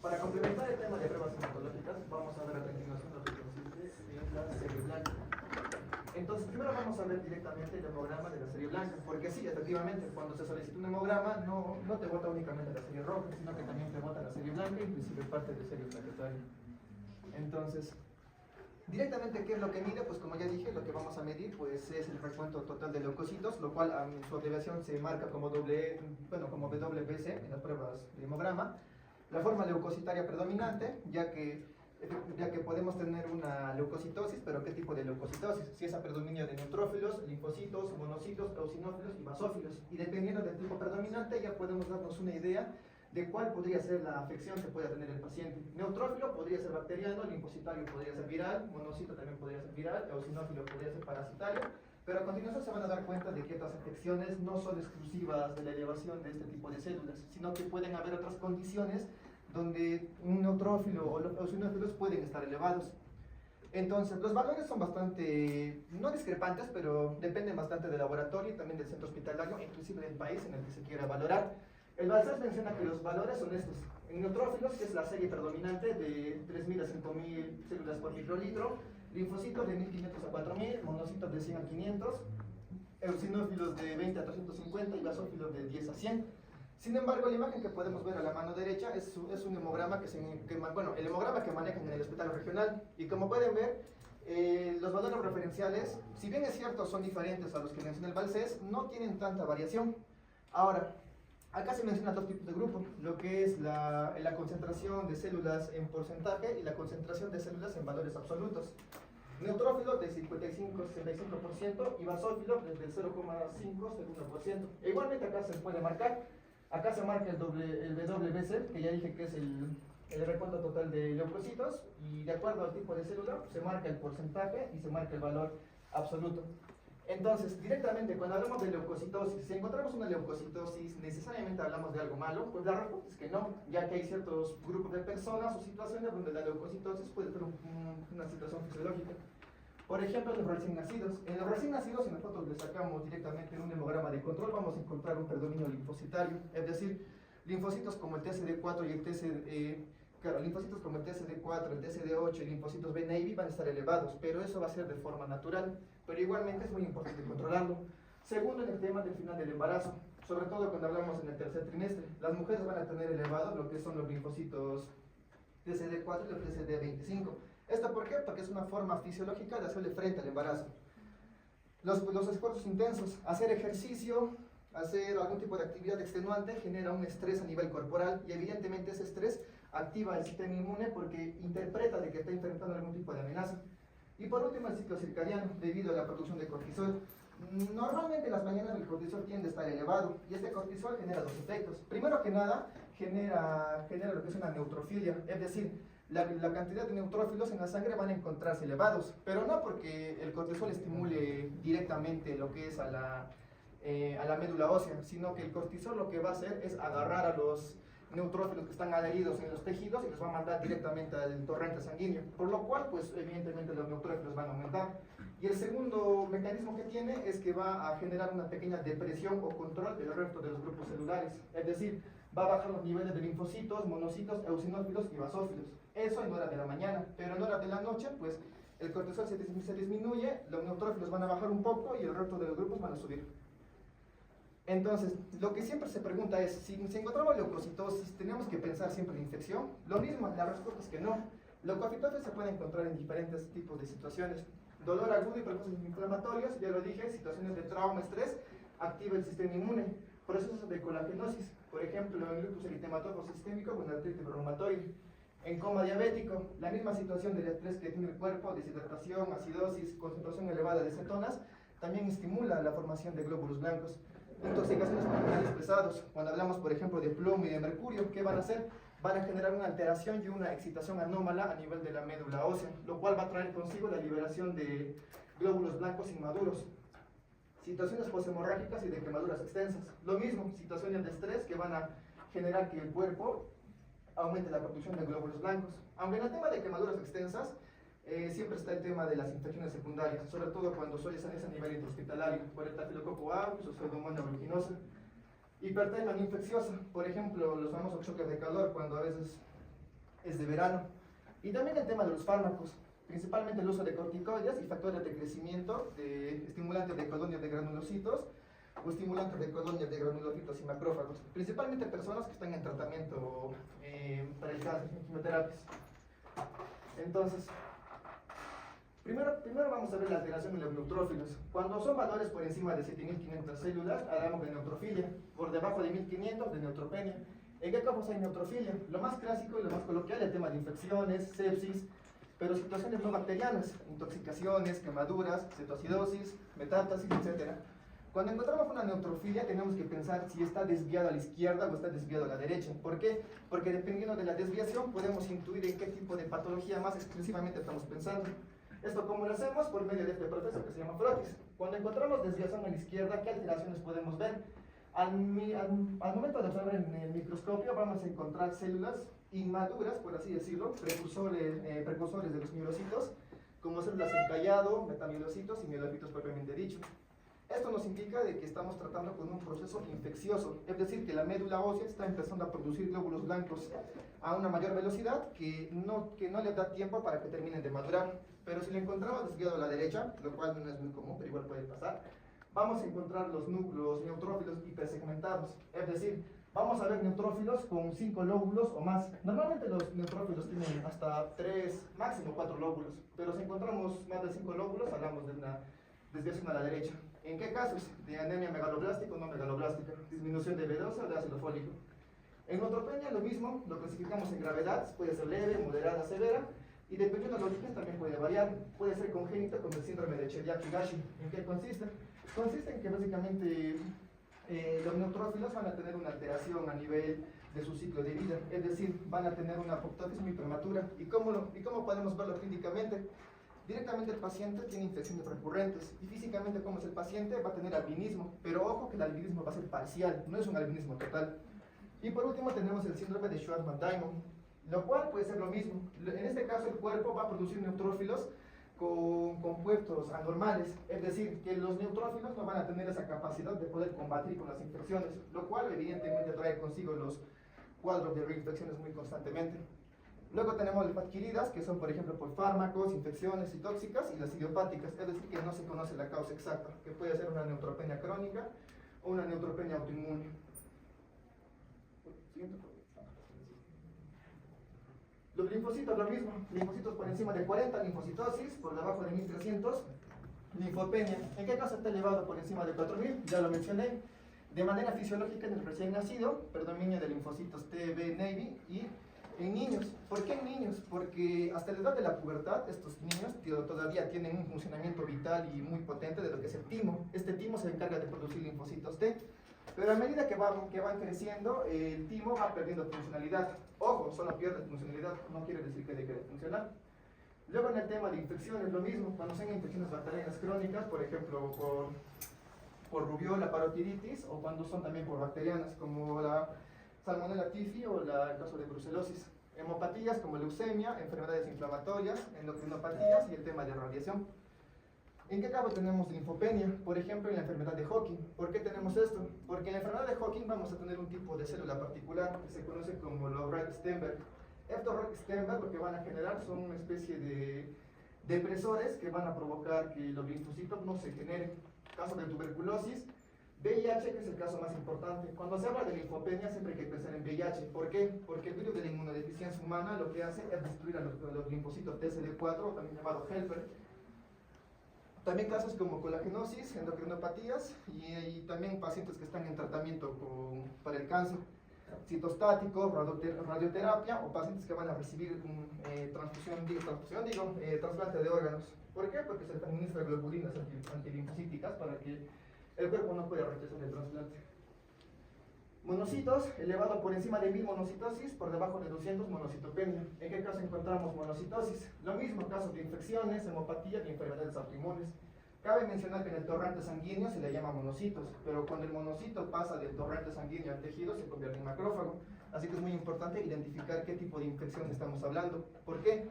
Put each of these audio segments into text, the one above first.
Para complementar el tema de pruebas hematológicas, vamos a ver a continuación lo que consiste en la serie blanca. Entonces, primero vamos a ver directamente el hemograma de la serie blanca, porque sí, efectivamente, cuando se solicita un hemograma, no te vota únicamente la serie roja, sino que también te vota la serie blanca, inclusive parte de serie plaquetaria. Entonces, directamente, ¿qué es lo que mide? Pues como ya dije, lo que vamos a medir pues, es el recuento total de leucocitos, lo cual en su abreviación se marca como, como WBC en las pruebas de hemograma. La forma leucocitaria predominante, ya que podemos tener una leucocitosis, pero ¿qué tipo de leucocitosis? Si es a predominio de neutrófilos, linfocitos, monocitos, eosinófilos y basófilos. Y dependiendo del tipo predominante, ya podemos darnos una idea de cuál podría ser la afección que pueda tener el paciente. Neutrófilo podría ser bacteriano, linfocitario podría ser viral, monocito también podría ser viral, eosinófilo podría ser parasitario, pero a continuación se van a dar cuenta de que estas afecciones no son exclusivas de la elevación de este tipo de células, sino que pueden haber otras condiciones donde un neutrófilo o los eosinófilos pueden estar elevados. Entonces, los valores son bastante, no discrepantes, pero dependen bastante del laboratorio y también del centro hospitalario, inclusive del país en el que se quiera valorar. El Balsas menciona que los valores son estos. En neutrófilos, que es la serie predominante de 3.000 a 5.000 células por microlitro, linfocitos de 1.500 a 4.000, monocitos de 100 a 500, eosinófilos de 20 a 350 y basófilos de 10 a 100. Sin embargo, la imagen que podemos ver a la mano derecha es un hemograma el hemograma que manejan en el hospital regional. Y como pueden ver, los valores referenciales, si bien es cierto son diferentes a los que menciona el Balsas, no tienen tanta variación. Ahora, acá se mencionan dos tipos de grupos, lo que es la concentración de células en porcentaje y la concentración de células en valores absolutos. Neutrófilos del 55-65% y basófilos desde el 0,5-1%. E igualmente acá se puede marcar, acá se marca el WBC, que ya dije que es el recuento total de leucocitos, y de acuerdo al tipo de célula se marca el porcentaje y se marca el valor absoluto. Entonces, directamente, cuando hablamos de leucocitosis, si encontramos una leucocitosis, ¿necesariamente hablamos de algo malo? Pues la respuesta es que no, ya que hay ciertos grupos de personas o situaciones donde la leucocitosis puede ser una situación fisiológica. Por ejemplo, los recién nacidos. En los recién nacidos, si nosotros le sacamos directamente un hemograma de control, vamos a encontrar un predominio linfocitario, es decir, linfocitos como el TCD4 y el linfocitos como el TCD4, el TCD8 y linfocitos B Navy van a estar elevados, pero eso va a ser de forma natural, pero igualmente es muy importante controlarlo. Segundo, en el tema del final del embarazo, sobre todo cuando hablamos en el tercer trimestre, las mujeres van a tener elevados lo que son los linfocitos TCD4 y los TCD25. ¿Esto por qué? Porque es una forma fisiológica de hacerle frente al embarazo. Los esfuerzos intensos, hacer ejercicio, hacer algún tipo de actividad extenuante genera un estrés a nivel corporal y evidentemente ese estrés activa el sistema inmune porque interpreta de que está enfrentando algún tipo de amenaza. Y por último, el ciclo circadiano, debido a la producción de cortisol. Normalmente en las mañanas el cortisol tiende a estar elevado y este cortisol genera dos efectos. Primero que nada, genera lo que es una neutrofilia, es decir, la cantidad de neutrófilos en la sangre van a encontrarse elevados, pero no porque el cortisol estimule directamente lo que es a la médula ósea, sino que el cortisol lo que va a hacer es agarrar a los neutrófilos que están adheridos en los tejidos y los va a mandar directamente al torrente sanguíneo, por lo cual, pues evidentemente los neutrófilos van a aumentar. Y el segundo mecanismo que tiene es que va a generar una pequeña depresión o control del resto de los grupos celulares, es decir, va a bajar los niveles de linfocitos, monocitos, eosinófilos y basófilos. Eso en horas de la mañana, pero en horas de la noche, pues el cortisol se disminuye, los neutrófilos van a bajar un poco y el resto de los grupos van a subir. Entonces, lo que siempre se pregunta es, si encontramos leucocitosis, ¿tenemos que pensar siempre en infección? Lo mismo, la respuesta es que no. Leucocitosis se puede encontrar en diferentes tipos de situaciones. Dolor agudo y procesos inflamatorios, ya lo dije, situaciones de trauma, estrés, activa el sistema inmune. Procesos de colagenosis, por ejemplo, en lupus eritematoso sistémico con artritis reumatoide. En coma diabético, la misma situación del estrés que tiene el cuerpo, deshidratación, acidosis, concentración elevada de cetonas, también estimula la formación de glóbulos blancos. Intoxicaciones por metales pesados, cuando hablamos por ejemplo de plomo y de mercurio, ¿qué van a hacer? Van a generar una alteración y una excitación anómala a nivel de la médula ósea, lo cual va a traer consigo la liberación de glóbulos blancos inmaduros. Situaciones poshemorrágicas y de quemaduras extensas. Lo mismo, situaciones de estrés que van a generar que el cuerpo aumente la producción de glóbulos blancos. Aunque en el tema de quemaduras extensas, siempre está el tema de las infecciones secundarias, sobre todo cuando suele salir a nivel intrahospitalario, por el estafilococo aureus o pseudomonas aeruginosa. Hipertermia no infecciosa, por ejemplo, los famosos choques de calor, cuando a veces es de verano. Y también el tema de los fármacos, principalmente el uso de corticoides y factores de crecimiento de estimulantes de colonias de granulocitos o estimulantes de colonias de granulocitos y macrófagos, principalmente personas que están en tratamiento para el cáncer, en quimioterapias. Entonces, primero vamos a ver la alteración de los neutrófilos. Cuando son valores por encima de 7500 células, hablamos de neutrofilia, por debajo de 1500 de neutropenia. ¿En qué casos hay neutrofilia? Lo más clásico y lo más coloquial, el tema de infecciones, sepsis, pero situaciones no bacterianas, intoxicaciones, quemaduras, cetoacidosis, metástasis, etc. Cuando encontramos una neutrofilia tenemos que pensar si está desviado a la izquierda o está desviado a la derecha. ¿Por qué? Porque dependiendo de la desviación podemos intuir en qué tipo de patología más exclusivamente estamos pensando. ¿Esto cómo lo hacemos? Por medio de este proceso que se llama frotis. Cuando encontramos desviación a la izquierda, ¿qué alteraciones podemos ver? Al momento de observar en el microscopio vamos a encontrar células inmaduras, por así decirlo, precursores de los mielocitos, como células encallado, metamielocitos y mielocitos propiamente dicho. Esto nos indica de que estamos tratando con un proceso infeccioso, es decir, que la médula ósea está empezando a producir glóbulos blancos a una mayor velocidad que no le da tiempo para que terminen de madurar. Pero si lo encontramos desviado a la derecha, lo cual no es muy común, pero igual puede pasar, vamos a encontrar los núcleos neutrófilos hipersegmentados, es decir, vamos a ver neutrófilos con 5 lóbulos o más. Normalmente los neutrófilos tienen hasta 3, máximo 4 lóbulos, pero si encontramos más de 5 lóbulos, hablamos de una desviación a la derecha. ¿En qué casos? De anemia megaloblástica o no megaloblástica, disminución de B12 o de ácido fólico. En neutropenia lo mismo, lo clasificamos en gravedad, puede ser leve, moderada, severa, y dependiendo de los orígenes también puede variar. Puede ser congénito como el síndrome de Cheliak-Higashi. ¿En qué consiste? Consiste en que básicamente los neutrófilos van a tener una alteración a nivel de su ciclo de vida, es decir, van a tener una apoptosis muy prematura. ¿Y cómo podemos verlo clínicamente? Directamente el paciente tiene infecciones recurrentes y físicamente como es el paciente va a tener albinismo, pero ojo que el albinismo va a ser parcial, no es un albinismo total. Y por último tenemos el síndrome de Schwartzman-Diamond, lo cual puede ser lo mismo. En este caso el cuerpo va a producir neutrófilos con compuestos anormales, es decir, que los neutrófilos no van a tener esa capacidad de poder combatir con las infecciones, lo cual evidentemente trae consigo los cuadros de reinfecciones muy constantemente. Luego tenemos las adquiridas, que son por ejemplo por fármacos, infecciones y tóxicas, y las idiopáticas, es decir, que no se conoce la causa exacta, que puede ser una neutropenia crónica o una neutropenia autoinmune. Los linfocitos lo mismo, linfocitos por encima de 40, linfocitosis, por debajo de 1300, linfopenia. ¿En qué caso está elevado por encima de 4000? Ya lo mencioné. De manera fisiológica en el recién nacido, predominio de linfocitos T, B, Navy y en niños. ¿Por qué en niños? Porque hasta la edad de la pubertad estos niños todavía tienen un funcionamiento vital y muy potente de lo que es el timo. Este timo se encarga de producir linfocitos T. Pero a medida que van creciendo, el timo va perdiendo funcionalidad. Ojo, solo pierde funcionalidad, no quiere decir que deje de funcionar. Luego en el tema de infecciones, lo mismo. Cuando son infecciones bacterianas crónicas, por ejemplo, por rubiola, parotiditis, o cuando son también por bacterianas, como la Salmonella typhi o el caso de brucelosis. Hemopatías como leucemia, enfermedades inflamatorias, endocrinopatías y el tema de radiación. ¿En qué caso tenemos linfopenia? Por ejemplo, en la enfermedad de Hodgkin. ¿Por qué tenemos esto? Porque en la enfermedad de Hodgkin vamos a tener un tipo de célula particular que se conoce como los Rett-Steinberg. Estos Rett-Steinberg lo que van a generar son una especie de depresores que van a provocar que los linfocitos no se generen. Caso de tuberculosis, VIH, que es el caso más importante. Cuando se habla de linfopenia siempre hay que pensar en VIH. ¿Por qué? Porque el virus de la inmunodeficiencia humana lo que hace es destruir a los linfocitos TCD4, también llamado helper. También casos como colagenosis, endocrinopatías y también pacientes que están en tratamiento para el cáncer, citostáticos, radioterapia o pacientes que van a recibir trasplante de órganos. ¿Por qué? Porque se les administra globulinas antilinfocíticas para que el cuerpo no pueda rechazar el trasplante. Monocitos, elevado por encima de 1000 monocitosis, por debajo de 200 monocitopenia. ¿En qué caso encontramos monocitosis? Lo mismo, casos de infecciones, hemopatía y enfermedades autoinmunes. Cabe mencionar que en el torrente sanguíneo se le llama monocitos, pero cuando el monocito pasa del torrente sanguíneo al tejido se convierte en macrófago. Así que es muy importante identificar qué tipo de infección estamos hablando. ¿Por qué?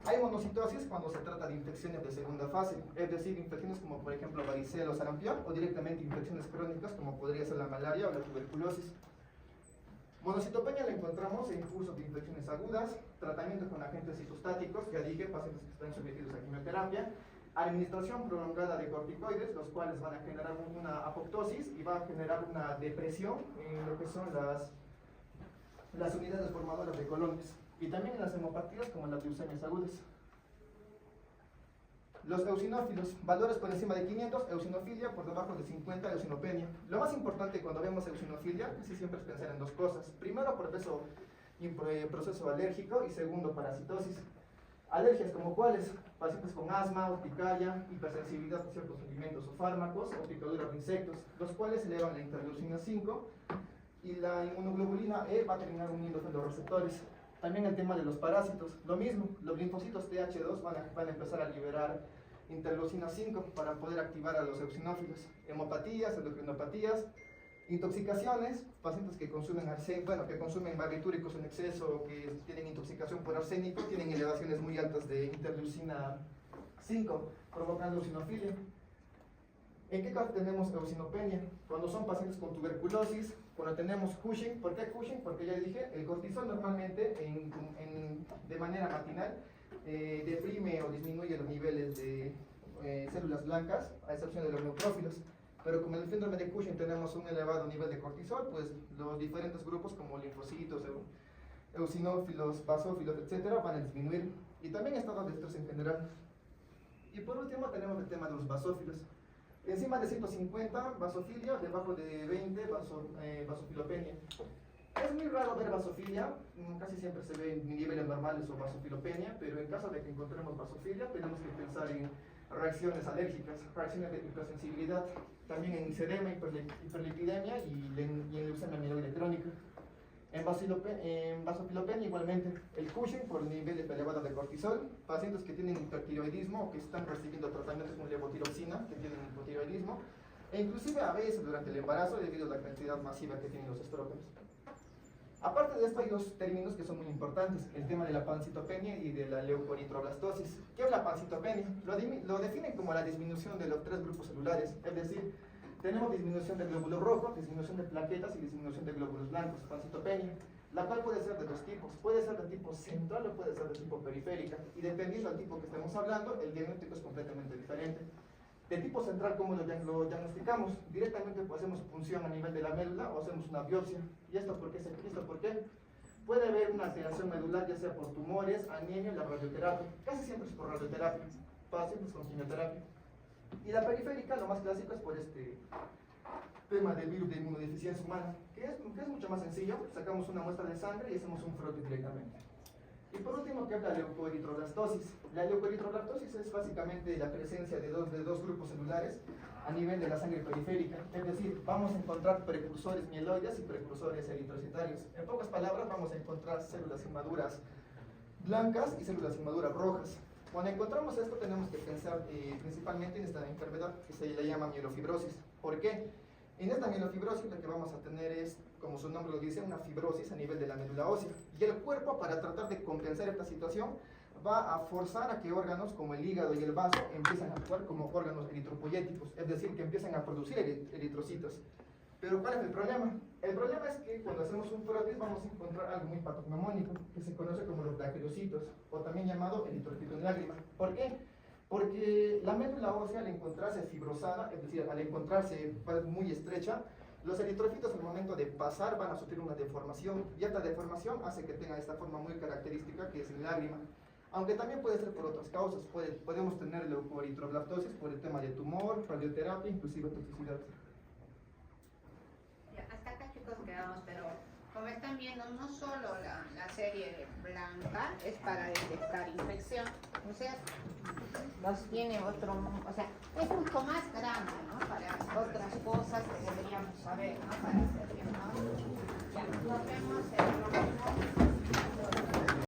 Hay monocitosis cuando se trata de infecciones de segunda fase, es decir, infecciones como por ejemplo varicela o sarampión, o directamente infecciones crónicas como podría ser la malaria o la tuberculosis. Monocitopenia la encontramos en cursos de infecciones agudas, tratamiento con agentes citostáticos, ya dije, pacientes que están sometidos a quimioterapia, administración prolongada de corticoides, los cuales van a generar una apoptosis y va a generar una depresión en lo que son las unidades formadoras de colonias, y también en las hemopatías como las leucemias agudas. Los eosinófilos, valores por encima de 500, eosinofilia, por debajo de 50, eosinopenia. Lo más importante cuando vemos eosinofilia, casi siempre es pensar en dos cosas. Primero, proceso alérgico, y segundo, parasitosis. Alergias como cuáles: pacientes con asma, urticaria, hipersensibilidad a ciertos alimentos o fármacos, o picaduras de insectos, los cuales elevan la interleucina 5, y la inmunoglobulina E va a terminar uniéndose a los receptores. También el tema de los parásitos, lo mismo, los linfocitos TH2 van a empezar a liberar interleucina 5 para poder activar a los eosinófilos. Hemopatías, endocrinopatías, intoxicaciones, pacientes que consumen que consumen barbitúricos en exceso, que tienen intoxicación por arsénico, tienen elevaciones muy altas de interleucina 5, provocando eosinofilia. ¿En qué caso tenemos eosinopenia? Cuando son pacientes con tuberculosis, cuando tenemos Cushing. ¿Por qué Cushing? Porque ya dije, el cortisol normalmente de manera matinal deprime o disminuye los niveles de células blancas, a excepción de los neutrófilos. Pero como en el síndrome de Cushing tenemos un elevado nivel de cortisol, pues los diferentes grupos como linfocitos, eosinófilos, basófilos, etcétera, van a disminuir. Y también estados de estrés en general. Y por último tenemos el tema de los basófilos. Encima de 150, basofilia; debajo de 20, basofilopenia. Es muy raro ver basofilia, casi siempre se ve en niveles normales o basofilopenia, pero en caso de que encontremos basofilia, tenemos que pensar en reacciones alérgicas, reacciones de hipersensibilidad, también en sedema, hiperlipidemia y en leucemia amiloide crónica. En basofilopenia igualmente, el Cushing por niveles elevados de cortisol, pacientes que tienen hipertiroidismo o que están recibiendo tratamientos con levotiroxina, que tienen hipotiroidismo, e inclusive a veces durante el embarazo debido a la cantidad masiva que tienen los estrógenos. Aparte de esto hay dos términos que son muy importantes: el tema de la pancitopenia y de la leucoeritroblastosis. ¿Qué es la pancitopenia? Lo definen como la disminución de los tres grupos celulares, es decir, tenemos disminución del glóbulo rojo, disminución de plaquetas y disminución de glóbulos blancos, pancitopenia, la cual puede ser de dos tipos: puede ser de tipo central o puede ser de tipo periférica, y dependiendo del tipo que estemos hablando, el diagnóstico es completamente diferente. De tipo central, ¿cómo lo diagnosticamos? Directamente pues, hacemos punción a nivel de la médula o hacemos una biopsia. ¿Y esto por qué? Puede haber una alteración medular, ya sea por tumores, anemia, la radioterapia. Casi siempre es por radioterapia, pacientes con quimioterapia. Y la periférica, lo más clásico, es por este tema del virus de inmunodeficiencia humana, que es mucho más sencillo. Sacamos una muestra de sangre y hacemos un frote directamente. Y por último, ¿qué es la leucoeritroblastosis? La leucoeritroblastosis es básicamente la presencia de dos grupos celulares a nivel de la sangre periférica. Es decir, vamos a encontrar precursores mieloides y precursores eritrocitarios. En pocas palabras, vamos a encontrar células inmaduras blancas y células inmaduras rojas. Cuando encontramos esto, tenemos que pensar principalmente en esta enfermedad que se le llama mielofibrosis. ¿Por qué? En esta mielofibrosis lo que vamos a tener es, como su nombre lo dice, una fibrosis a nivel de la médula ósea. Y el cuerpo, para tratar de compensar esta situación, va a forzar a que órganos como el hígado y el vaso empiecen a actuar como órganos eritropoyéticos, es decir, que empiecen a producir eritrocitos. Pero ¿cuál es el problema? El problema es que cuando hacemos un frotis vamos a encontrar algo muy patognomónico, que se conoce como los plaquerocitos, o también llamado eritrocito en lágrima. ¿Por qué? Porque la médula ósea, al encontrarse fibrosada, es decir, al encontrarse muy estrecha, los eritrocitos al momento de pasar van a sufrir una deformación, y esta deformación hace que tenga esta forma muy característica que es en lágrima. Aunque también puede ser por otras causas, podemos tener leucoeritroblastosis por el tema de tumor, radioterapia, inclusive toxicidad. Hasta acá, chicos, quedamos, pero como están viendo, no solo la serie blanca es para detectar infección, o sea, tiene otro, o sea, es mucho más grande, ¿no? Para otras cosas que deberíamos saber, ¿no? Para